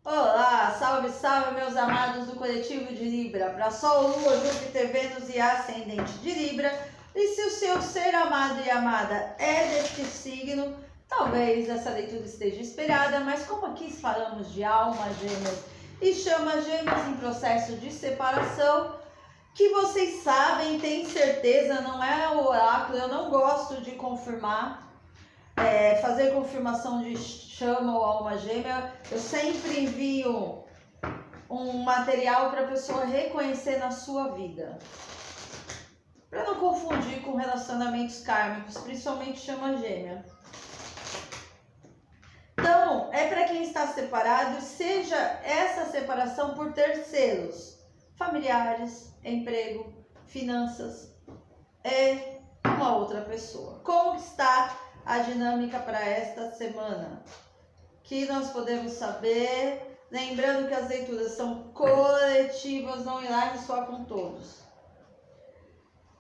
Olá, salve, salve, meus amados do coletivo de Libra, para Sol, Lua, Júpiter, Vênus e Ascendente de Libra. E se o seu ser amado e amada é deste signo, talvez essa leitura esteja esperada, mas como aqui falamos de almas gêmeas e chamas gêmeas em processo de separação, que vocês sabem, têm certeza, não é o oráculo, eu não gosto de confirmar. Fazer confirmação de chama ou alma gêmea, eu sempre envio um material para a pessoa reconhecer na sua vida, para não confundir com relacionamentos kármicos, principalmente chama gêmea. Então, é para quem está separado, seja essa separação por terceiros, familiares, emprego, finanças, uma outra pessoa. Como está a dinâmica para esta semana? Que nós podemos saber, lembrando que as leituras são coletivas, não irá ressoar com todos.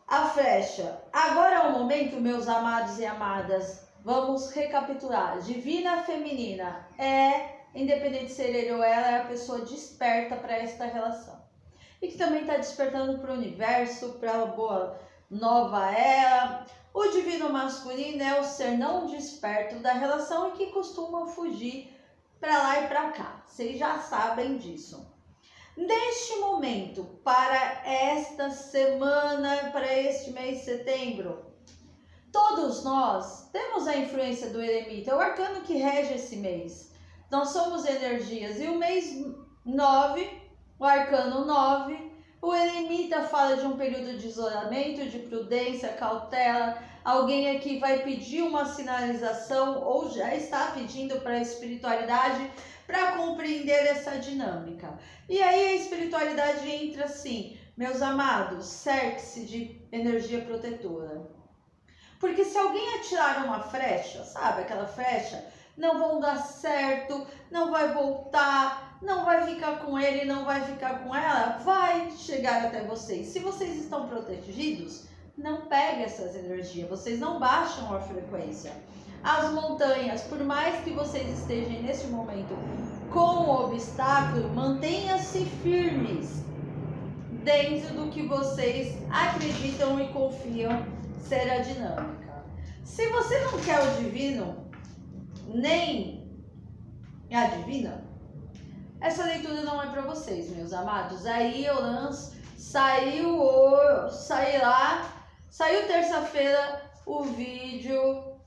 A flecha. Agora é o momento, meus amados e amadas. Vamos recapitular. Divina feminina independente de ser ele ou ela, é a pessoa desperta para esta relação. E que também está despertando para o universo, para a boa nova era. O divino masculino é o ser não desperto da relação e que costuma fugir para lá e para cá. Vocês já sabem disso. Neste momento, para esta semana, para este mês de setembro, todos nós temos a influência do eremita, o arcano que rege esse mês. Nós somos energias e o mês 9, o arcano 9, o eremita fala de um período de isolamento, de prudência, cautela. Alguém aqui vai pedir uma sinalização ou já está pedindo para a espiritualidade para compreender essa dinâmica. E aí a espiritualidade entra assim, meus amados, cerque-se de energia protetora. Porque se alguém atirar uma flecha, sabe aquela flecha, não vão dar certo, não vai voltar, não vai ficar com ele, não vai ficar com ela, vai chegar até vocês. Se vocês estão protegidos, não pegue essas energias, vocês não baixam a frequência. As montanhas, por mais que vocês estejam nesse momento com o obstáculo, mantenham-se firmes dentro do que vocês acreditam e confiam ser a dinâmica. Se você não quer o divino, nem a divina, essa leitura não é para vocês, meus amados. Aí eu lanço, saiu terça-feira o vídeo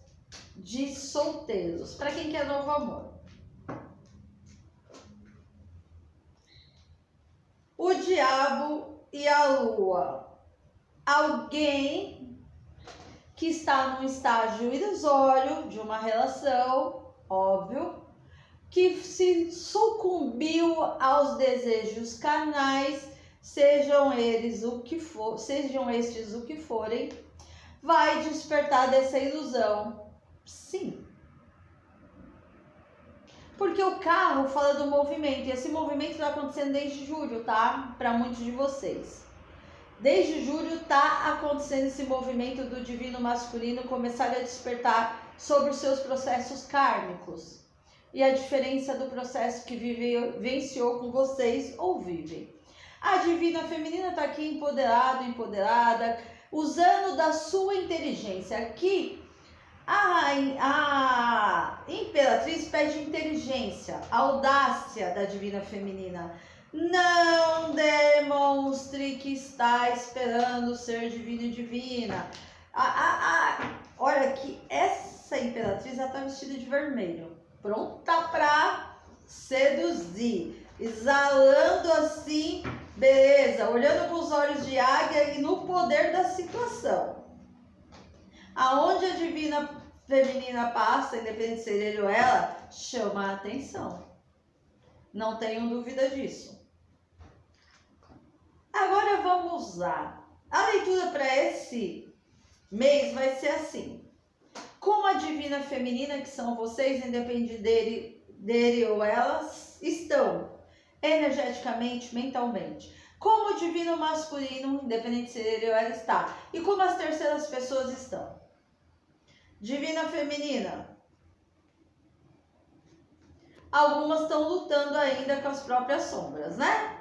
de solteiros, para quem quer novo amor. O diabo e a lua. Alguém que está num estágio ilusório de uma relação, óbvio, que se sucumbiu aos desejos carnais, sejam estes o que forem, vai despertar dessa ilusão. Sim. Porque o carro fala do movimento, e esse movimento está acontecendo desde julho, tá? Para muitos de vocês. Desde julho está acontecendo esse movimento do divino masculino começar a despertar sobre os seus processos kármicos. E a diferença do processo que vivenciou com vocês ou vivem. A divina feminina está aqui empoderada, usando da sua inteligência. Aqui, a imperatriz pede inteligência, audácia da divina feminina. Não demonstre que está esperando ser divino e divina. Olha que essa imperatriz está vestida de vermelho, pronta para seduzir, exalando assim, beleza, olhando com os olhos de águia e no poder da situação. Aonde a divina feminina passa, independente de ser ele ou ela, chama a atenção. Não tenham dúvida disso. Agora vamos lá. A leitura para esse mês vai ser assim. Como a divina feminina, que são vocês, independente dele ou elas, estão energeticamente, mentalmente. Como o divino masculino, independente de ser ele ou ela, está. E como as terceiras pessoas estão. Divina feminina. Algumas estão lutando ainda com as próprias sombras, né?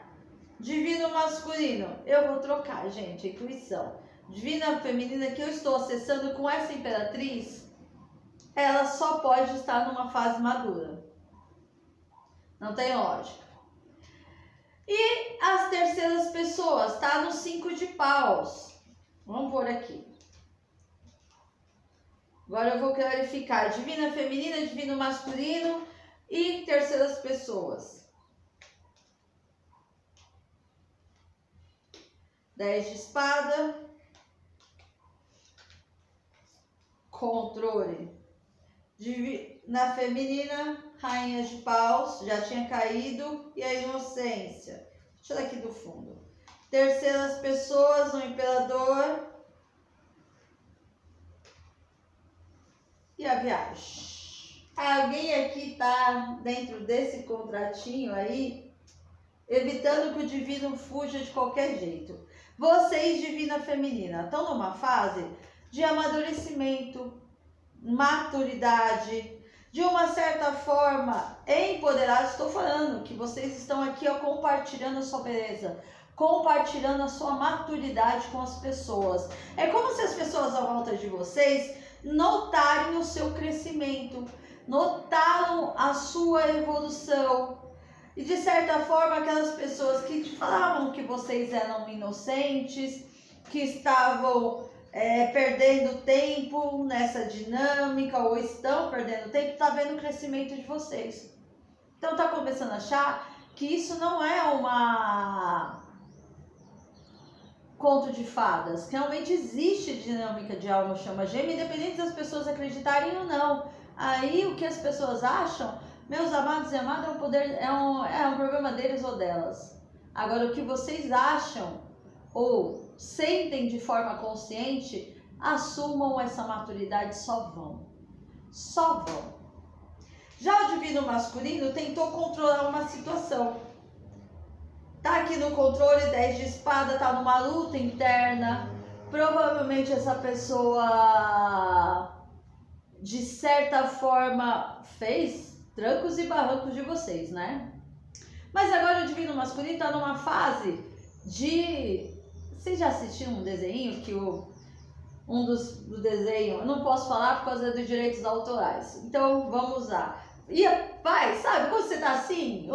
Divino masculino, eu vou trocar, gente, a intuição. Divina feminina que eu estou acessando com essa imperatriz, ela só pode estar numa fase madura. Não tem lógica. E as terceiras pessoas, tá no 5 de paus. Vamos por aqui. Agora eu vou clarificar. Divina feminina, divino masculino e terceiras pessoas. 10 de espada. Controle. Na feminina, rainha de paus, já tinha caído, e a inocência. Tira aqui do fundo. Terceiras pessoas, o imperador e a viagem. Alguém aqui tá dentro desse contratinho aí, evitando que o divino fuja de qualquer jeito. Vocês, divina feminina, estão numa fase de amadurecimento, maturidade, de uma certa forma empoderados. Estou falando que vocês estão aqui, ó, compartilhando a sua beleza, compartilhando a sua maturidade com as pessoas. É como se as pessoas à volta de vocês notarem o seu crescimento, notaram a sua evolução. E de certa forma, aquelas pessoas que te falavam que vocês eram inocentes, que estavam perdendo tempo nessa dinâmica, ou estão perdendo tempo, tá vendo o crescimento de vocês. Então tá começando a achar que isso não é uma conto de fadas, que realmente existe dinâmica de alma chama gêmea, independente das pessoas acreditarem ou não. Aí o que as pessoas acham, meus amados e amadas, é um poder, é um problema deles ou delas. Agora, o que vocês acham ou sentem de forma consciente, assumam essa maturidade, só vão. Já o divino masculino tentou controlar uma situação. Tá aqui no controle, 10 de espada, tá numa luta interna. Provavelmente essa pessoa, de certa forma, fez trancos e barrancos de vocês, né? Mas agora o divino masculino tá numa fase de... Vocês já assistiram um desenho que do desenho, eu não posso falar por causa dos direitos autorais. Então vamos lá. E vai, sabe quando você tá assim,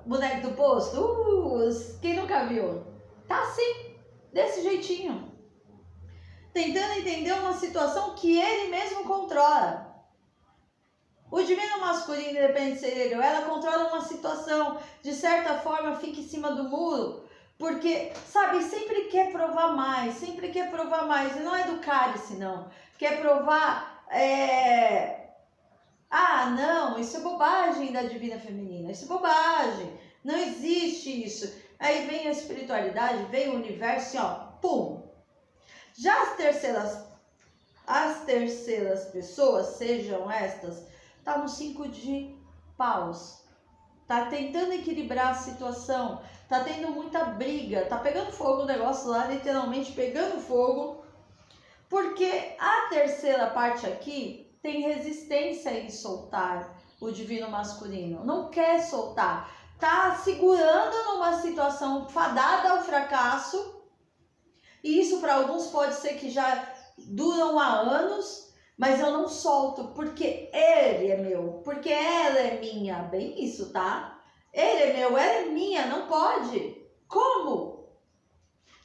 boneco do posto, quem nunca viu? Tá assim, desse jeitinho. Tentando entender uma situação que ele mesmo controla. O divino masculino, independente se ele ou ela, controla uma situação, de certa forma fica em cima do muro, porque, sabe, sempre quer provar mais, e não é do cálice, não. Quer provar, não, isso é bobagem da divina feminina, isso é bobagem, não existe isso. Aí vem a espiritualidade, vem o universo, ó, pum. Já as terceiras pessoas, sejam estas, tá no 5 de paus, tá tentando equilibrar a situação, tá tendo muita briga, tá pegando fogo o negócio lá, literalmente pegando fogo, porque a terceira parte aqui tem resistência em soltar o divino masculino, não quer soltar, tá segurando numa situação fadada ao fracasso, e isso para alguns pode ser que já duram há anos, mas eu não solto, porque ele é meu, porque ela é minha, bem isso, tá? Ele é meu, ela é minha, não pode. Como?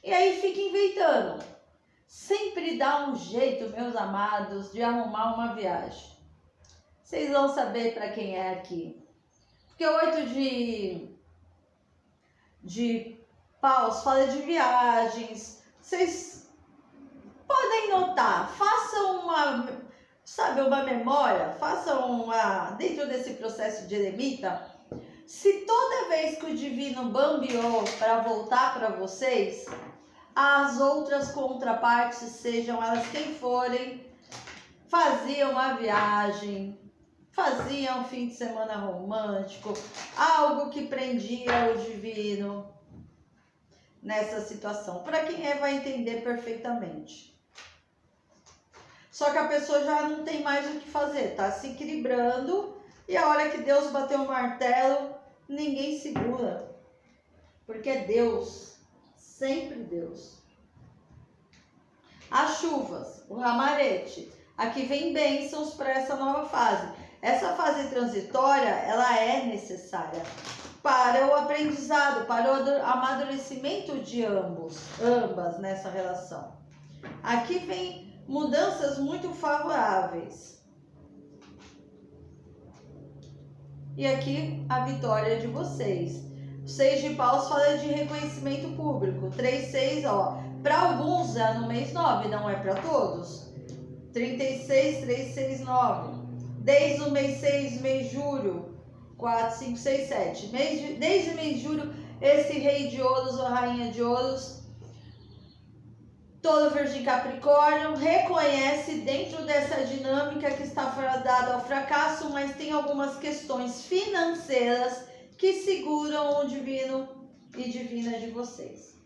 E aí fica inventando. Sempre dá um jeito, meus amados, de arrumar uma viagem. Vocês vão saber para quem é aqui. Porque o 8 de paus fala de viagens. Vocês podem notar, façam uma memória, dentro desse processo de eremita, se toda vez que o divino bambeou para voltar para vocês, as outras contrapartes, sejam elas quem forem, faziam uma viagem, faziam um fim de semana romântico, algo que prendia o divino nessa situação. Para quem vai entender perfeitamente. Só que a pessoa já não tem mais o que fazer, tá se equilibrando, E a hora que Deus bateu o martelo, ninguém segura. Porque é Deus, sempre Deus. As chuvas, o ramarete. Aqui vem bênçãos para essa nova fase. Essa fase transitória, ela é necessária para o aprendizado, para o amadurecimento de ambas nessa relação. Aqui vem mudanças muito favoráveis. E aqui a vitória de vocês. O 6 de paus fala de reconhecimento público. 3-6, ó. Para alguns é no mês 9, não é para todos. 36, 3, 6, 9. Desde o mês 6, mês de julho. 4, 5, 6, 7. Desde o mês de julho, esse rei de ouros ou rainha de ouros, todo Virgem Capricórnio, reconhece dentro dessa dinâmica que está dada ao fracasso, mas tem algumas questões financeiras que seguram o divino e divina de vocês.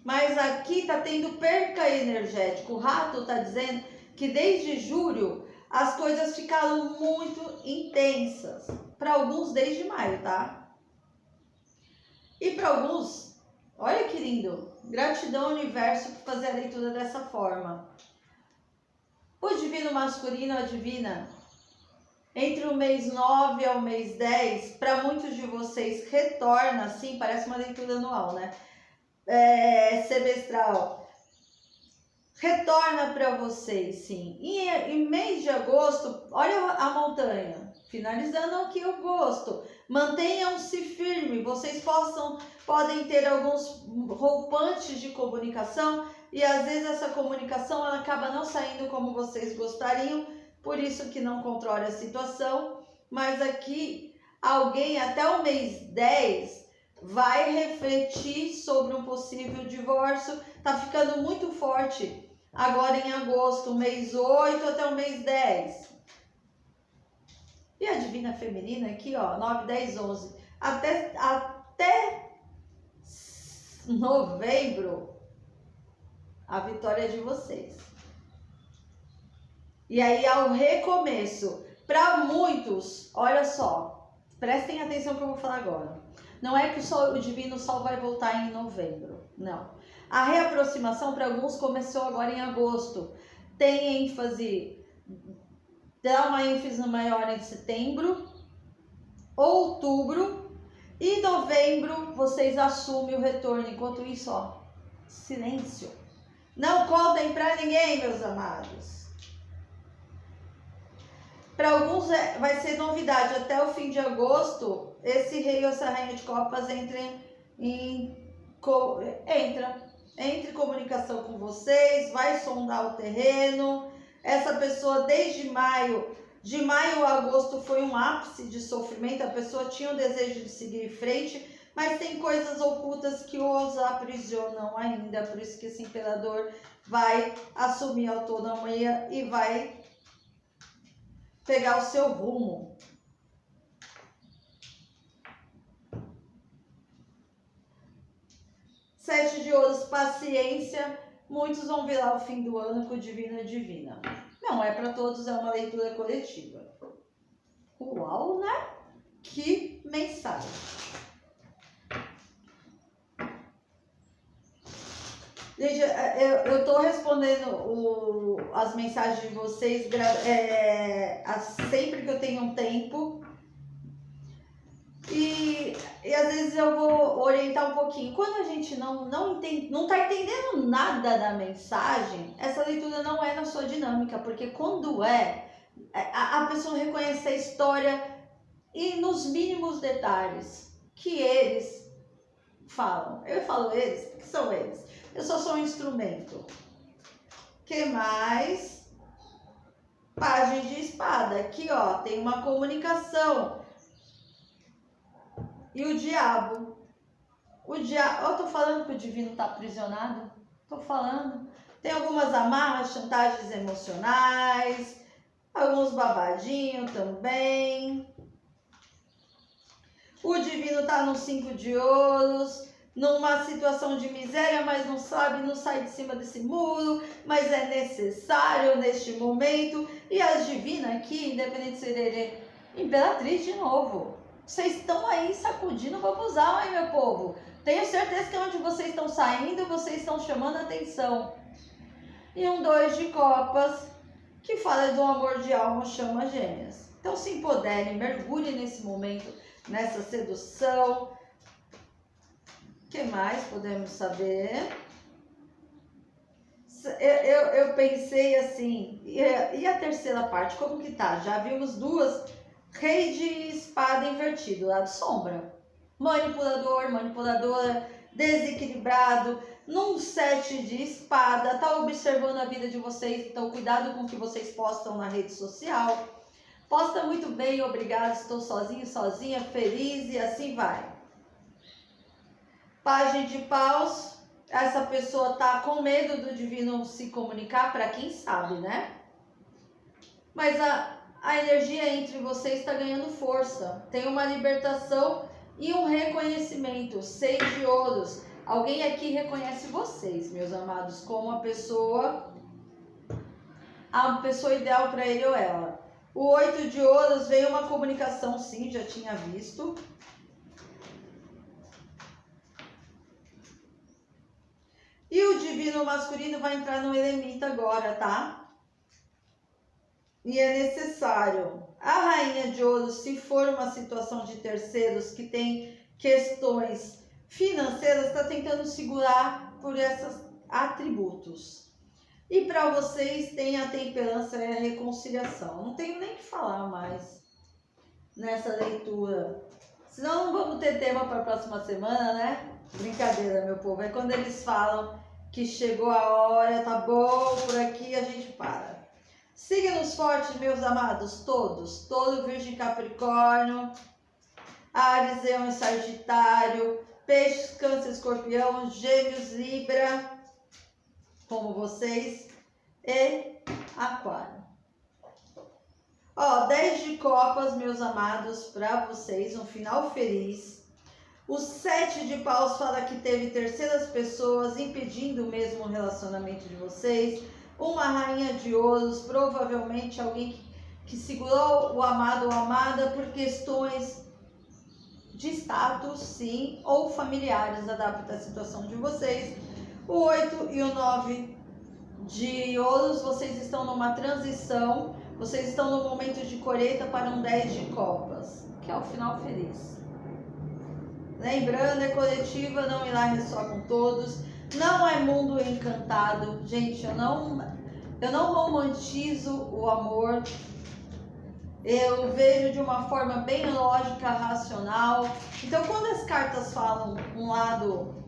Mas aqui está tendo perca energética. O rato está dizendo que desde julho as coisas ficaram muito intensas. Para alguns desde maio, tá? E para alguns, olha que lindo, gratidão ao universo por fazer a leitura dessa forma. O divino masculino, a divina, entre o mês 9 ao mês 10, para muitos de vocês retorna, assim, parece uma leitura anual, né? Semestral. Retorna para vocês, sim. E em mês de agosto, olha a montanha. Finalizando aqui o agosto. Mantenham-se firmes. Vocês podem ter alguns rompantes de comunicação e às vezes essa comunicação ela acaba não saindo como vocês gostariam, por isso que não controla a situação. Mas aqui, alguém até o mês 10 vai refletir sobre um possível divórcio. Tá ficando muito forte agora em agosto, mês 8 até o mês 10. E a divina feminina aqui, ó, 9, 10, 11. Até novembro, a vitória é de vocês. E aí, ao recomeço, para muitos, olha só, prestem atenção no que eu vou falar agora. Não é que o divino sol vai voltar em novembro, não. A reaproximação para alguns começou agora em agosto. Tem ênfase, dá uma ênfase maior em setembro, outubro e novembro vocês assumem o retorno. Enquanto isso, ó, silêncio. Não contem para ninguém, meus amados. Para alguns vai ser novidade. Até o fim de agosto, esse rei ou essa rainha de copas entra entre comunicação com vocês, vai sondar o terreno. Essa pessoa desde maio, de maio a agosto foi um ápice de sofrimento, a pessoa tinha o desejo de seguir em frente, mas tem coisas ocultas que os aprisionam ainda, por isso que esse imperador vai assumir a autonomia e vai pegar o seu rumo. Sete de ouros, paciência. Muitos vão virar o fim do ano com o divino e divina. Não é para todos, é uma leitura coletiva. Uau, né? Que mensagem. Gente, eu estou respondendo as mensagens de vocês sempre que eu tenho um tempo. E às vezes eu vou orientar um pouquinho. Quando a gente não está entendendo nada da mensagem, essa leitura não é na sua dinâmica, porque quando a pessoa reconhece a história e nos mínimos detalhes que eles falam. Eu falo eles, porque são eles. Eu só sou um instrumento. Que mais? Pajem de espada. Aqui, ó, tem uma comunicação. E o diabo. Eu tô falando que o divino tá aprisionado? Tô falando. Tem algumas amarras, chantagens emocionais, alguns babadinhos também. O divino tá no 5 de ouros, numa situação de miséria, mas não sai de cima desse muro, mas é necessário neste momento. E as divinas aqui, independente se ele Imperatriz de novo. Vocês estão aí sacudindo o bambuzal, hein, meu povo? Tenho certeza que onde vocês estão saindo, vocês estão chamando a atenção. E um 2 de copas, que fala do amor de alma, chama gêmeas. Então se empoderem, mergulhem nesse momento, nessa sedução. O que mais podemos saber? Eu pensei assim, e a terceira parte, como que tá? Já vimos duas, rei de espada invertido, lado sombra. Manipulador, manipuladora, desequilibrado, num 7 de espada, tá observando a vida de vocês, então cuidado com o que vocês postam na rede social. Posta muito bem, obrigado, estou sozinho, sozinha, feliz e assim vai. Pajem de paus. Essa pessoa tá com medo do divino se comunicar, para quem sabe, né? Mas a energia entre vocês está ganhando força. Tem uma libertação e um reconhecimento. 6 de ouros. Alguém aqui reconhece vocês, meus amados, como a pessoa ideal para ele ou ela. O 8 de ouros veio uma comunicação, sim, já tinha visto. E o divino masculino vai entrar no eremita agora, tá? E é necessário. A rainha de ouros, se for uma situação de terceiros que tem questões financeiras, está tentando segurar por esses atributos. E para vocês tem a temperança e a reconciliação. Não tenho nem o que falar mais nessa leitura. Senão não vamos ter tema para a próxima semana, né? Brincadeira, meu povo. É quando eles falam que chegou a hora, tá bom, por aqui a gente para. Signos fortes, meus amados, todos. Touro, Virgem, Capricórnio, Áries, Leão e Sagitário, Peixes, Câncer, Escorpião, Gêmeos, Libra, como vocês, e Aquário. Ó, 10 de copas, meus amados, para vocês, um final feliz. O 7 de paus fala que teve terceiras pessoas impedindo o mesmo relacionamento de vocês. Uma rainha de ouros, provavelmente alguém que segurou o amado ou amada por questões de status, sim, ou familiares, adapta a situação de vocês. O 8 e o 9 de ouros, vocês estão numa transição, vocês estão no momento de colheita para um 10 de copas, que é o final feliz. Lembrando, é coletiva, não irá ressoar com todos. Não é mundo encantado. Gente, eu não romantizo o amor. Eu vejo de uma forma bem lógica, racional. Então, quando as cartas falam um lado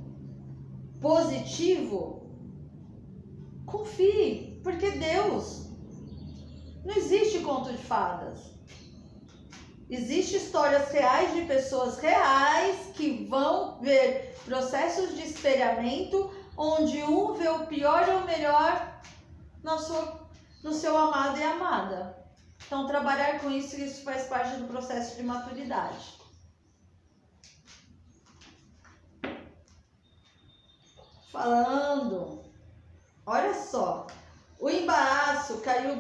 positivo, confie, porque Deus não existe conto de fadas. Existem histórias reais de pessoas reais que vão ver processos de espelhamento onde um vê o pior e o melhor no seu amado e amada. Então, trabalhar com isso faz parte do processo de maturidade. Falando, olha só, o embaraço caiu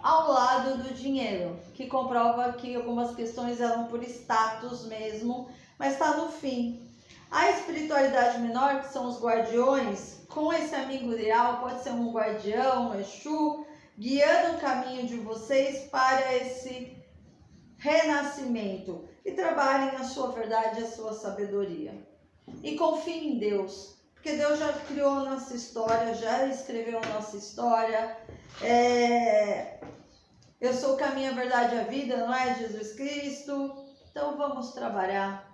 ao lado do dinheiro, que comprova que algumas questões eram por status mesmo, mas está no fim. A espiritualidade menor, que são os guardiões, com esse amigo ideal, pode ser um guardião, um Exu, guiando o caminho de vocês para esse renascimento. E trabalhem a sua verdade e a sua sabedoria. E confiem em Deus, porque Deus já criou a nossa história, já escreveu a nossa história. Eu sou o caminho, a verdade e a vida, não é Jesus Cristo? Então vamos trabalhar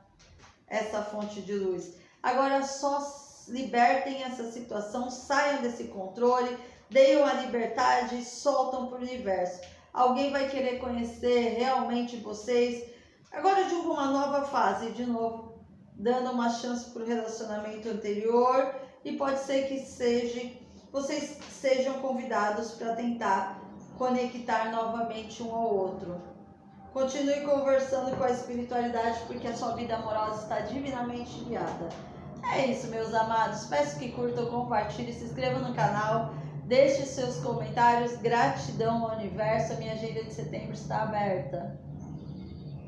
essa fonte de luz. Agora só libertem essa situação, saiam desse controle, deem a liberdade e soltam para o universo. Alguém vai querer conhecer realmente vocês. Agora eu digo uma nova fase, de novo, dando uma chance para o relacionamento anterior, e pode ser que vocês sejam convidados para tentar conectar novamente um ao outro. Continue conversando com a espiritualidade, porque a sua vida amorosa está divinamente guiada. É isso, meus amados. Peço que curtam, compartilhem, se inscrevam no canal, deixe seus comentários. Gratidão ao universo. A minha agenda de setembro está aberta.